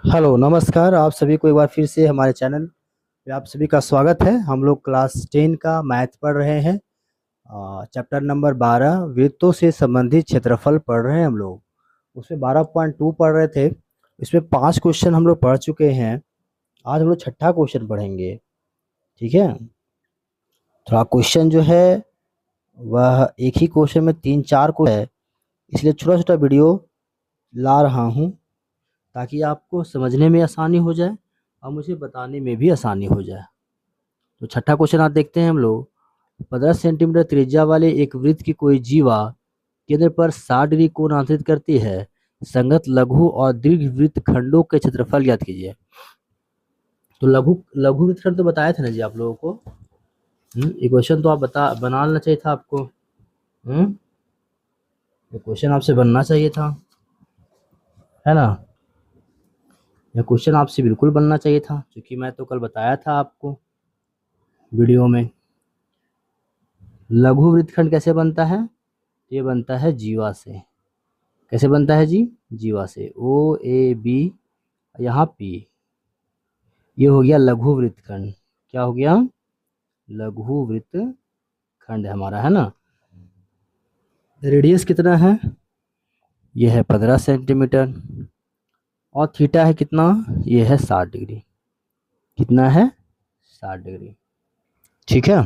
Hello नमस्कार। आप सभी को एक बार फिर से हमारे चैनल पे आप सभी का स्वागत है। हम लोग क्लास 10 का मैथ पढ़ रहे हैं। चैप्टर नंबर 12 वृत्तों से संबंधित क्षेत्रफल पढ़ रहे हैं हम लोग। उसमें 12.2 पढ़ रहे थे। इसमें 5 क्वेश्चन हम लोग पढ़ चुके हैं। आज हम लोग छठा क्वेश्चन पढ़ेंगे। ठीक है। थोड़ा क्वेश्चन जो है वह एक ही क्वेश्चन में 3-4 को है, इसलिए छोटा छोटा वीडियो ला रहा हूँ ताकि आपको समझने में आसानी हो जाए और मुझे बताने में भी आसानी हो जाए। तो छठा क्वेश्चन आप देखते हैं हम लोग। 15 सेंटीमीटर त्रिज्या वाले एक वृत्त की कोई जीवा केंद्र पर 60 डिग्री कोण आंतरित करती है। संगत लघु और दीर्घ वृत्त खंडों के क्षेत्रफल ज्ञात कीजिए। तो लघु लघु वृत्त खंड तो बताया था ना जी आप लोगों को। ये क्वेश्चन तो आप बनाना चाहिए था आपको। ये क्वेश्चन आपसे बनना चाहिए था, है ना। यह क्वेश्चन आपसे बिल्कुल बनना चाहिए था, क्योंकि मैं तो कल बताया था आपको वीडियो में। लघु वृत्तखंड कैसे बनता है? ये बनता है जीवा से। कैसे बनता है जी? जीवा से। ओ ए बी, यहाँ पी। ये हो गया लघु वृत्तखंड। क्या हो गया? लघु वृत्तखंड हमारा, है ना। रेडियस कितना है? ये है 15 सेंटीमीटर। और थीटा है कितना? ये है 60 डिग्री। कितना है? 60 डिग्री। ठीक है।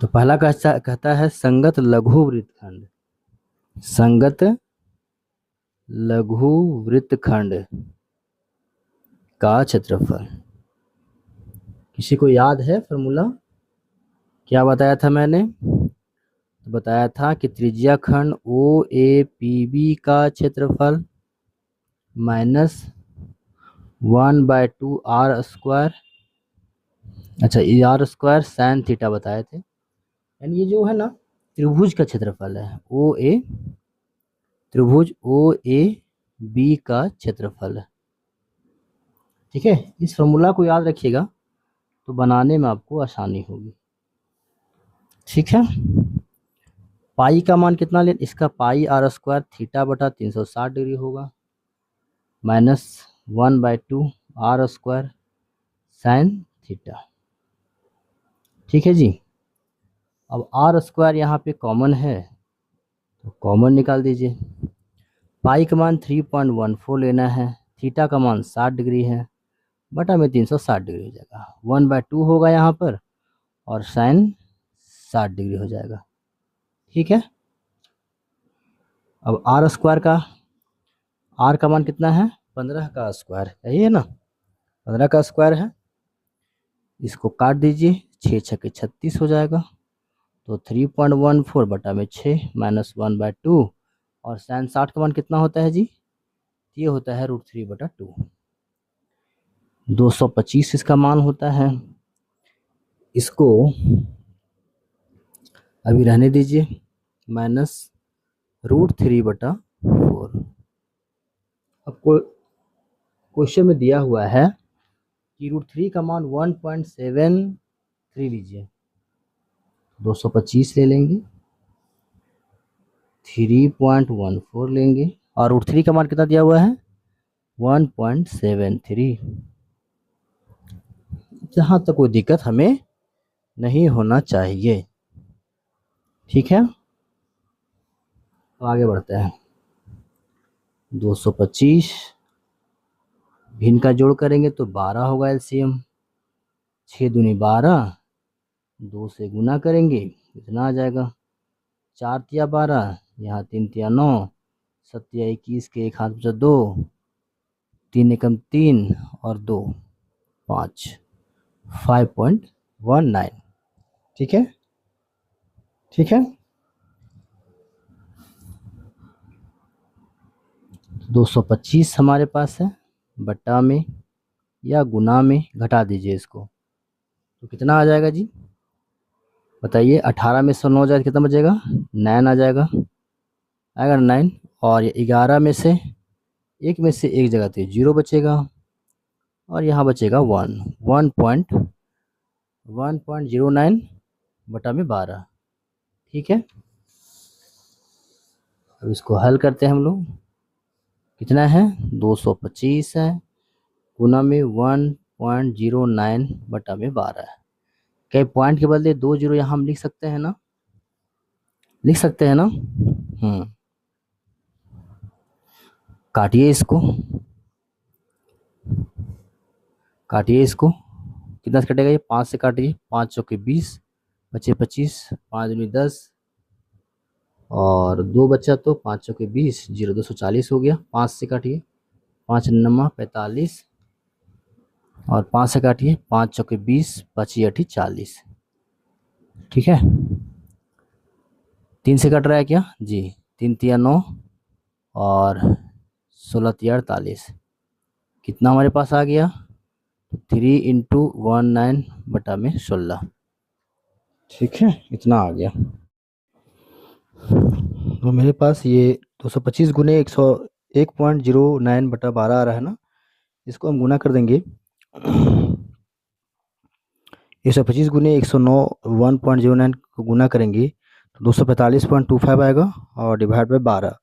तो पहला कहता है संगत लघु वृत्तखंड। संगत लघु वृत्तखंड का क्षेत्रफल। किसी को याद है फॉर्मूला? क्या बताया था मैंने? तो बताया था कि त्रिज्या खंड ओ ए पी बी का क्षेत्रफल माइनस 1/2 आर स्क्वायर। अच्छा, ये आर स्क्वायर साइन थीटा बताए थे। यानी ये जो है ना त्रिभुज का क्षेत्रफल है। ओ ए त्रिभुज ओ ए बी का क्षेत्रफल है। ठीक है। इस फॉर्मूला को याद रखिएगा तो बनाने में आपको आसानी होगी। ठीक है। पाई का मान कितना ले? इसका पाई आर स्क्वायर थीटा बटा 360 डिग्री होगा, minus 1/2 R square sine theta. ठीक है जी। अब आर स्क्वायर यहाँ पे कॉमन है तो कॉमन निकाल दीजिए। पाई का मान 3.14 लेना है, थीटा का मान 60 डिग्री है, बटा में 360 डिग्री हो जाएगा। 1/2 होगा यहाँ पर और साइन 60 डिग्री हो जाएगा। ठीक है। अब आर स्क्वायर का, आर का मान कितना है? 15 का स्क्वायर, यही है ना। 15 का स्क्वायर है। इसको काट दीजिए, 6 छक्के 36 हो जाएगा। तो 3.14 बटा में 6 माइनस 1/2 और साइन 60 का मान कितना होता है जी? ये होता है √3/2। 225 इसका मान होता है। इसको अभी रहने दीजिए, माइनस √3/4। अब क्वेश्चन में दिया हुआ है कि √3 का मान 1.73 लीजिए। 225 ले लेंगे, 3.14 लेंगे और √3 का मान कितना दिया हुआ है? 1.73। जहाँ तक कोई दिक्कत हमें नहीं होना चाहिए। ठीक है। तो आगे बढ़ते हैं। 225 भिन्न का जोड़ करेंगे तो 12 होगा एलसीएम। 6 दूनी 12, 2 से गुना करेंगे इतना आ जाएगा। 4 तिया 12, यहाँ 3 तिया 9, 7 तिया 21 के एक हाथ बचा 2, 3 एकम 3 और 2 5, 5.19। ठीक है। ठीक है। 225 हमारे पास है, बट्टा में या गुना में घटा दीजिए इसको तो कितना आ जाएगा जी? बताइए। 18 में से 9 जाए कितना बचेगा? 9 आ जाएगा। आएगा 9। और ये 11 में से एक में से एक जगह तो 0 बचेगा और यहाँ बचेगा 1.09 बटा में 12। ठीक है। अब इसको हल करते हैं हम लोग। कितना है 225 है, गुना में 1.09 बटा में 12 है। क्या पॉइंट के बदले 2 जीरो यहाँ हम लिख सकते हैं ना, लिख सकते हैं ना। काटिए इसको, काटिए इसको, कितना से कटेगा ये 5 से काटिए, 5 चौके 20, बचे 25, 5 दूनी 10 और 2 बचा तो 5 चौके 20, 0 240 हो गया। 5 से काटिए, 5 नमा 45 और 5 से काटिए, 5 चौके 20, 5 अठी 40। ठीक है, 3 से कट रहा है क्या जी, 3 तिया 9 और 16 तिया 48, कितना हमारे पास आ गया 3 इंटू 19 बटा में 16। ठीक है, इतना आ गया। तो मेरे पास ये 225 गुने 101.09 बटा 12 आ रहा है ना, इसको हम गुना कर देंगे। 125 गुने 109 1.09 को गुना करेंगे तो 245.25 आएगा और डिवाइड बाय 12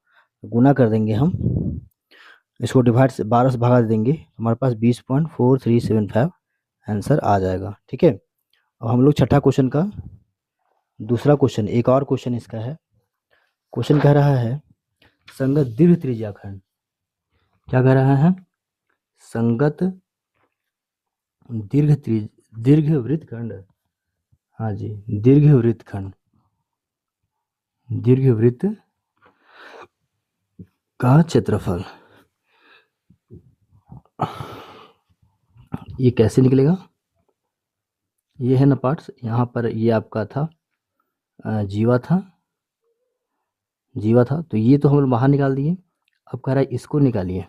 गुना कर देंगे हम, इसको डिवाइड से 12 से भगा देंगे, हमारे पास 20.4375 आंसर आ जाएगा। ठीक है, अब हम लोग छठा क्वेश्चन का दूसरा क्वेश्चन, एक और क्वेश्चन इसका है। क्वेश्चन कह रहा है संगत दीर्घ त्रिज्याखंड, क्या कह रहा है, संगत दीर्घ वृत्तखंड, हाँ जी, दीर्घ वृत्तखंड, दीर्घ वृत्त का क्षेत्रफल ये कैसे निकलेगा। ये है ना पार्ट्स, यहाँ पर ये आपका था जीवा था, जीवा था, तो ये तो हम लोग बाहर निकाल दिए। अब कह रहा है इसको निकालिए,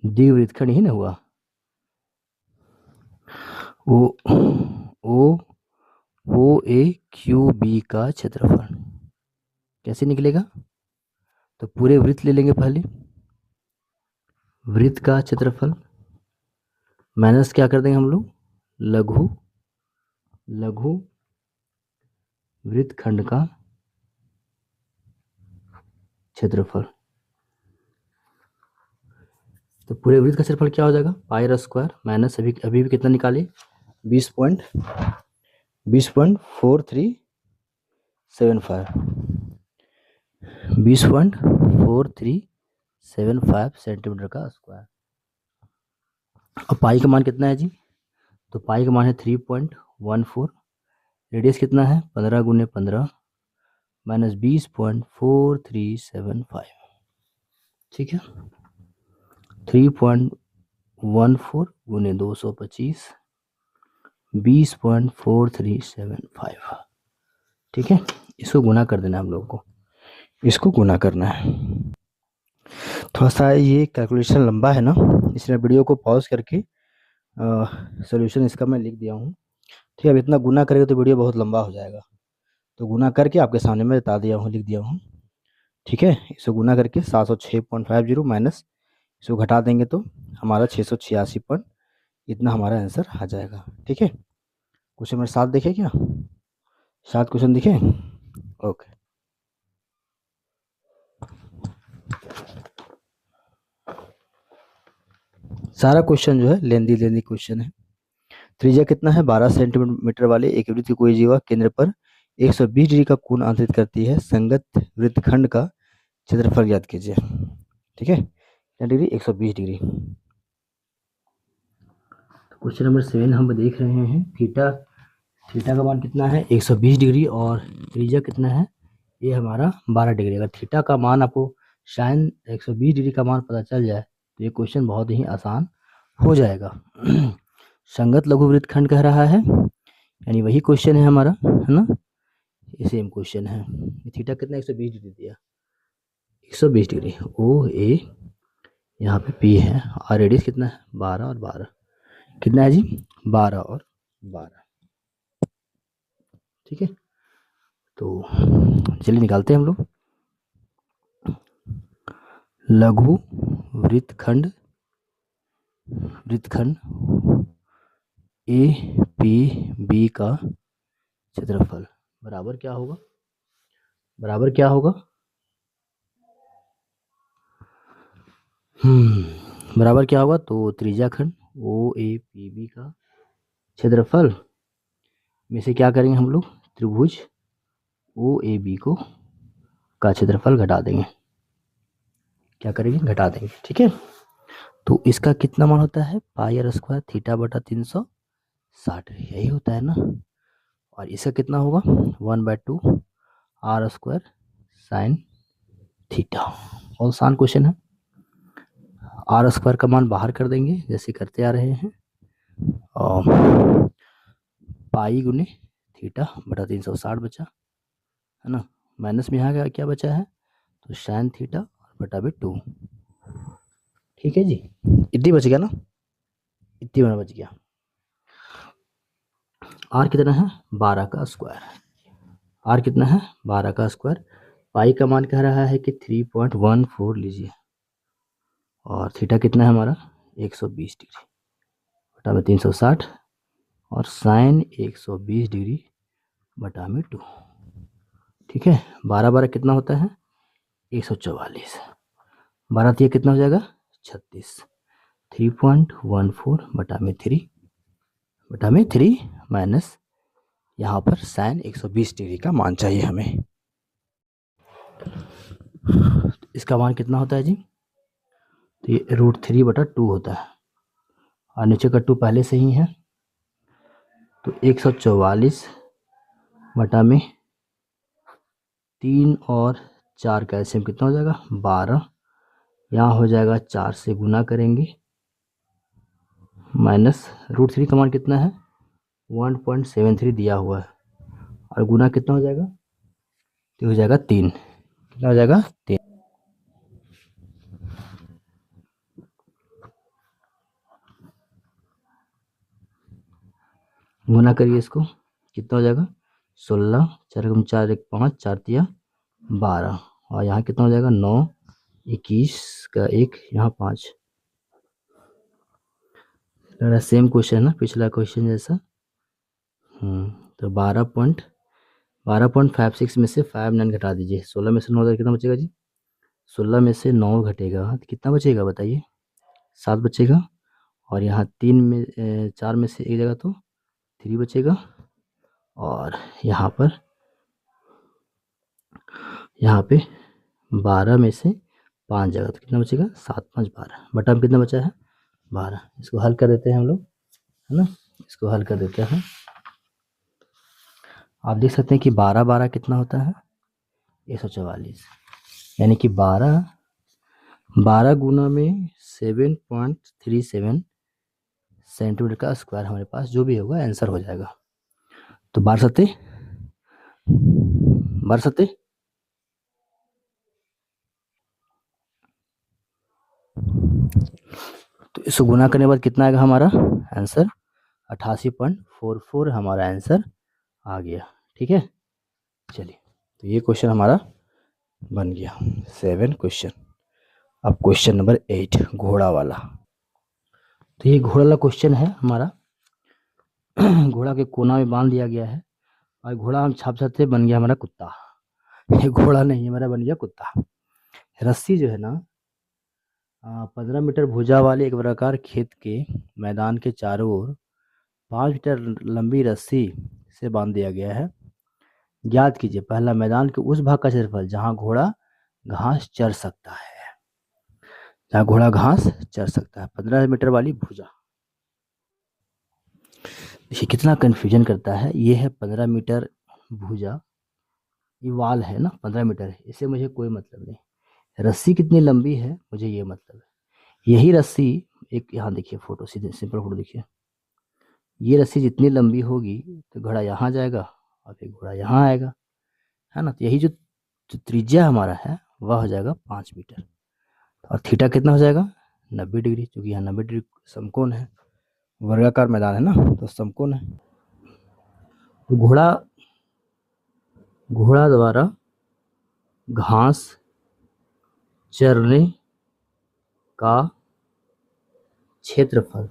दीर्घ वृत्तखंड ही ना हुआ, ओ ए क्यू बी का क्षेत्रफल कैसे निकलेगा, तो पूरे वृत्त ले लेंगे पहले, वृत्त का क्षेत्रफल माइनस क्या कर देंगे हम लोग, लघु लघु वृत्तखंड का क्षेत्रफल, तो पूरे वृत्त का क्षेत्रफल क्या हो जाएगा पाई आर स्क्वायर माइनस अभी अभी भी कितना निकाले 20.4375 सेंटीमीटर का स्क्वायर। अब पाई का मान कितना है जी, तो पाई का मान है 3.14, रेडियस कितना है 15 गुने 15 माइनस 20.4375। ठीक है, 3.14 गुने 225 20.4375। ठीक है, इसको गुना कर देना हम लोग को, इसको गुना करना है। थोड़ा सा ये कैलकुलेशन लंबा है ना, इसलिए वीडियो को पॉज करके सॉल्यूशन इसका मैं लिख दिया हूँ। ठीक है, अब इतना गुना करेगा तो वीडियो बहुत लंबा हो जाएगा, तो गुना करके आपके सामने मैं बता दिया हूँ, लिख दिया हूँ। ठीक है, इसको गुना करके 706.50 माइनस इसको घटा देंगे तो हमारा 686 पॉइंट इतना हमारा आंसर आ जाएगा। ठीक है, क्वेश्चन नंबर 7 देखे क्या, 7 क्वेश्चन दिखे, ओके। सारा क्वेश्चन जो है लेंदी क्वेश्चन है। त्रिज्या कितना है 12 सेंटीमीटर वाले एक वृत्त की कोई जीवा केंद्र पर 120 डिग्री का कोण अंतरित करती है, संगत वृत्तखंड का क्षेत्रफल ज्ञात कीजिए। ठीक है, क्या डिग्री 120 डिग्री। क्वेश्चन नंबर 7 हम देख रहे हैं, थीटा का मान कितना है 120 डिग्री और त्रिज्या कितना है ये हमारा 12 डिग्री। अगर थीटा का मान आपको साइन 120 डिग्री का मान पता चल जाए तो ये क्वेश्चन बहुत ही आसान हो जाएगा। संगत लघु वृत्तखंड कह रहा है, यानी वही क्वेश्चन है हमारा, है ना, ये सेम क्वेश्चन है। थीटा कितना 120 डिग्री दिया, 120 डिग्री, ओ ए यहाँ पे पी है और रेडियस कितना है 12 और 12 कितना है जी 12 और 12। ठीक है, तो चलिए निकालते हैं हम लोग। लघु वृत्तखंड ए पी बी का क्षेत्रफल बराबर क्या होगा, बराबर क्या होगा, बराबर क्या होगा, तो त्रिज्या खंड ओ ए पी बी का क्षेत्रफल में से क्या करेंगे हम लोग, त्रिभुज ओ ए बी को का क्षेत्रफल घटा देंगे। क्या करेंगे, घटा देंगे। ठीक है, तो इसका कितना मान होता है, पाई आर स्क्वायर थीटा बटा 360, यही होता है ना। और इसका कितना होगा, 1/2 आर स्क्वायर साइन थीटा। और आसान क्वेश्चन है। आर स्क्वायर का मान बाहर कर देंगे जैसे करते आ रहे हैं, और पाई गुने थीटा बटा 360 बचा, है ना। माइनस में यहाँ क्या बचा है, तो साइन थीटा बटा भी 2। ठीक है जी, इतनी बच गया ना, इतनी बड़ा बच गया। आर कितना है, 12 का स्क्वायर। आर कितना है, 12 का स्क्वायर। पाई का मान कह रहा है कि 3.14 लीजिए, और थीटा कितना है हमारा 120 डिग्री बटा में 360, और साइन 120 डिग्री बटा में 2। ठीक है, 12 कितना होता है, 144। 12 ये कितना हो जाएगा, 36। 3.14 बटा में 3 माइनस यहाँ पर साइन 120 डिग्री का मान चाहिए हमें। इसका मान कितना होता है जी, तो ये √3/2 होता है, और नीचे का 2 पहले से ही है, तो 144 बटा में 3 और 4 का एलसीएम कितना हो जाएगा, 12। यहाँ हो जाएगा 4 से गुना करेंगे, माइनस √3 का मान कितना है, 1.73 दिया हुआ है, और गुना कितना हो जाएगा, तो हो जाएगा 3। कितना हो जाएगा, 3। गुना करिए इसको, कितना हो जाएगा, 16, 4 × 4 1 5, 4 तिया 12, और यहाँ कितना हो जाएगा, 9, 21 का 1, यहाँ 5। लग रहा है सेम क्वेश्चन है ना पिछला क्वेश्चन जैसा। तो 12.56 में से 5 9 घटा दीजिए, 16 में से 9 कितना बचेगा जी, 16 में से 9 घटेगा तो कितना बचेगा बताइए, 7 बचेगा। और यहाँ 4 में से एक जगह तो 3 बचेगा, और यहाँ पे 12 में से 5 जगह तो कितना बचेगा, 7 5 12 बटा में कितना बचा है, 12। इसको हल कर देते हैं हम लोग, है ना। इसको हल कर देते हैं, आप देख सकते हैं कि 12 कितना होता है, 144, यानी कि 12 गुना में 7.37 सेंटीमीटर का स्क्वायर हमारे पास जो भी होगा आंसर हो जाएगा। तो 12 तो इसको गुना करने के बाद कितना आएगा हमारा आंसर, 88.44 हमारा आंसर आ गया। ठीक है, चलिए, तो ये क्वेश्चन हमारा बन गया 7 क्वेश्चन। अब क्वेश्चन नंबर 8 घोड़ा वाला। तो ये घोड़ा वाला क्वेश्चन है हमारा। घोड़ा के कोना में बांध दिया गया है, और घोड़ा हम छाप सकते बन गया हमारा कुत्ता। ये घोड़ा नहीं, हमारा बन गया कुत्ता। रस्सी जो है ना, 15 मीटर भुजा वाले एक वर्गाकार खेत के मैदान के चारों ओर 5 मीटर लंबी रस्सी से बांध दिया गया है। ज्ञात कीजिए पहला, मैदान के उस भाग का क्षेत्रफल जहां घोड़ा घास चर सकता है। जहां घोड़ा घास चर सकता है, 15 मीटर वाली भुजा। देखिए कितना कंफ्यूजन करता है, ये है 15 मीटर भुजा, ये वाल है ना 15 मीटर है, इससे मुझे कोई मतलब नहीं। रस्सी कितनी लंबी है मुझे ये मतलब है। यही रस्सी, एक यहाँ देखिए फोटो, सीधे सिंपल फोटो देखिए, ये रस्सी जितनी लंबी होगी तो घोड़ा यहाँ जाएगा और फिर घोड़ा यहाँ आएगा, है ना। तो यही जो त्रिज्या हमारा है वह हो जाएगा 5 मीटर, और थीटा कितना हो जाएगा 90 डिग्री, क्योंकि यहाँ 90 डिग्री समकोण है, वर्गाकार मैदान है ना, तो समकोण है। तो घोड़ा द्वारा घास चरने का क्षेत्रफल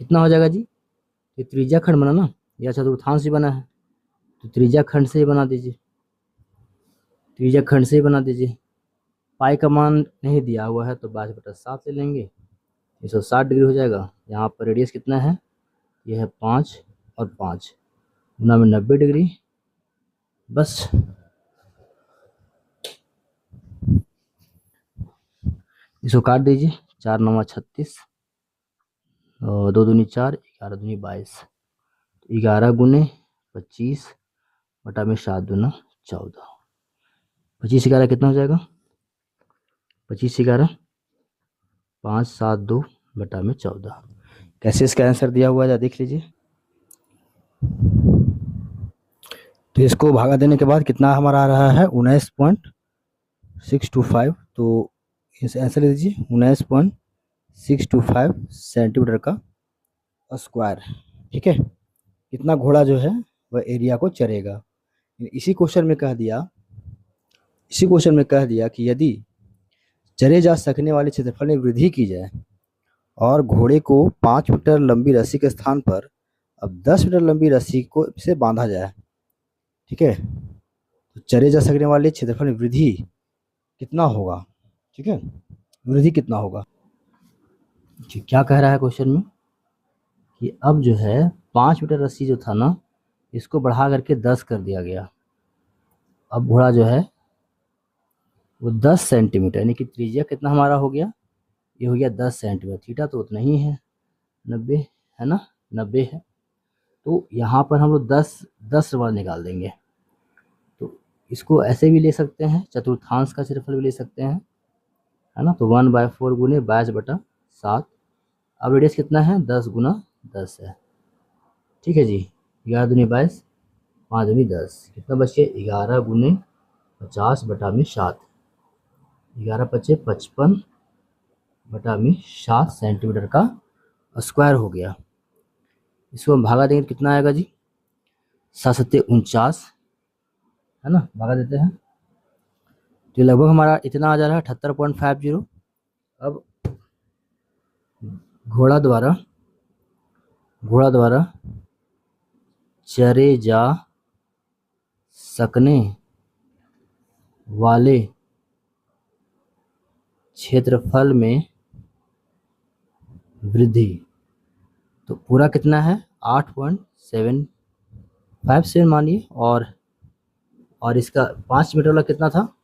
कितना हो जाएगा जी, ये त्रिज्या खंड बना ना, या चतुर्थांश ही बना है, तो त्रिज्या खंड से ही बना दीजिए, त्रिज्या खंड से ही बना दीजिए। पाई का मान नहीं दिया हुआ है तो 22/7 ले लेंगे, 360 डिग्री हो जाएगा। यहाँ पर रेडियस कितना है, ये है 5 और 5 गुना में 90 डिग्री। बस इसको काट दीजिए, 4 9 36 और 2 दूनी 4, 11 दूनी 22, 11 गुने 25 बटा में 7 दूना 14, 25 11 कितना हो जाएगा, 25 11 5 7 2 बटा में 14। कैसे इसका आंसर दिया हुआ है देख लीजिए। तो इसको भागा देने के बाद कितना हमारा आ रहा है, 19.625। तो इस आंसर दीजिए 19.625 सेंटीमीटर का स्क्वायर। ठीक है, कितना घोड़ा जो है वह एरिया को चरेगा। इसी क्वेश्चन में कह दिया कि यदि चरे जा सकने वाले क्षेत्रफल में वृद्धि की जाए और घोड़े को 5 मीटर लंबी रस्सी के स्थान पर अब 10 मीटर लंबी रस्सी को से बांधा जाए। ठीक है, तो चरे जा सकने वाले क्षेत्रफल में वृद्धि कितना होगा। ठीक है, वृद्धि कितना होगा। क्या कह रहा है क्वेश्चन में कि अब जो है 5 मीटर रस्सी जो था ना, इसको बढ़ा करके 10 कर दिया गया। अब घोड़ा जो है वो 10 सेंटीमीटर, यानी कि त्रिज्या कितना हमारा हो गया, ये हो गया 10 सेंटीमीटर। थीटा तो उतना ही है, 90 है ना, 90 है। तो यहाँ पर हम लोग 10 बार निकाल देंगे। तो इसको ऐसे भी ले सकते हैं, चतुर्थांश का क्षेत्रफल भी ले सकते हैं, है ना। तो 1/4 गुने 22/7। अब रेडियस कितना है, 10 गुना 10 है। ठीक है जी, 11 दूनी 22, 5 दूनी 10, कितना बचे 11 गुने 50 बटा में 7, 11 पचे 55 बटा में 7 सेंटीमीटर का स्क्वायर हो गया। इसको हम भागा देंगे कितना आएगा जी, 7 7 49, है ना, भागा देते हैं तो लगभग हमारा इतना आ जा रहा है 78.50। अब घोड़ा द्वारा चरे जा सकने वाले क्षेत्रफल में वृद्धि, तो पूरा कितना है 8.757 मानिए, और इसका 5 मीटर वाला कितना था,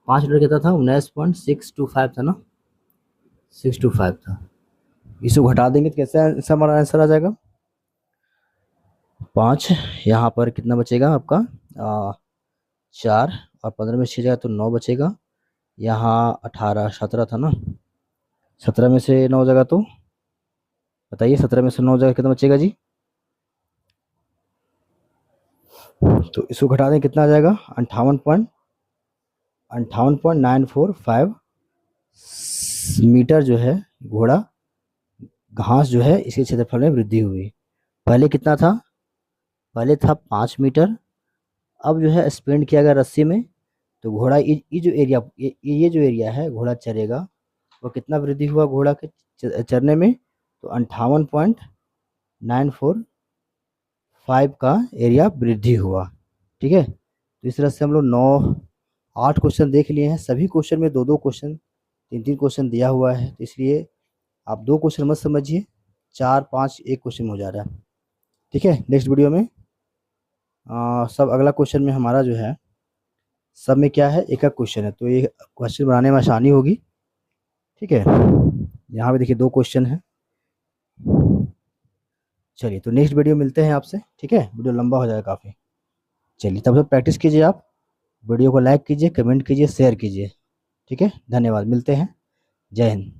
5 मीटर कितना था 19.625 था ना, 625 था। इसको घटा देंगे तो कैसे हमारा आंसर आ जाएगा, 5 यहाँ पर कितना बचेगा आपका 4 और 15 में 6 जाएगा तो 9 बचेगा। यहाँ 18 17 था ना, 17 में से 9 जाएगा तो बताइए, 17 में से 9 जाएगा कितना बचेगा जी। तो इसको घटा दें कितना आ जाएगा 58.945 मीटर जो है घोड़ा घास जो है इसके क्षेत्रफल में वृद्धि हुई। पहले कितना था, पहले था 5 मीटर। अब जो है स्पेंड किया गया रस्सी में, तो घोड़ा ये जो एरिया है घोड़ा चरेगा, वो कितना वृद्धि हुआ घोड़ा के चरने में, तो 58.945 का एरिया वृद्धि हुआ। ठीक है, तो इस तरह से हम लोग 8 क्वेश्चन देख लिए हैं। सभी क्वेश्चन में 2 क्वेश्चन 3 क्वेश्चन दिया हुआ है, तो इसलिए आप 2 क्वेश्चन मत समझिए, 4 5 एक क्वेश्चन हो जा रहा है। ठीक है, नेक्स्ट वीडियो में सब अगला क्वेश्चन में हमारा जो है सब में क्या है एक क्वेश्चन है, तो ये क्वेश्चन बनाने में आसानी होगी। ठीक है, यहाँ पे देखिए 2 क्वेश्चन है। चलिए, तो नेक्स्ट वीडियो मिलते हैं आपसे। ठीक है, वीडियो लंबा हो जाएगा काफ़ी। चलिए, तब तक प्रैक्टिस कीजिए, आप वीडियो को लाइक कीजिए, कमेंट कीजिए, शेयर कीजिए। ठीक है, धन्यवाद, मिलते हैं, जय हिंद।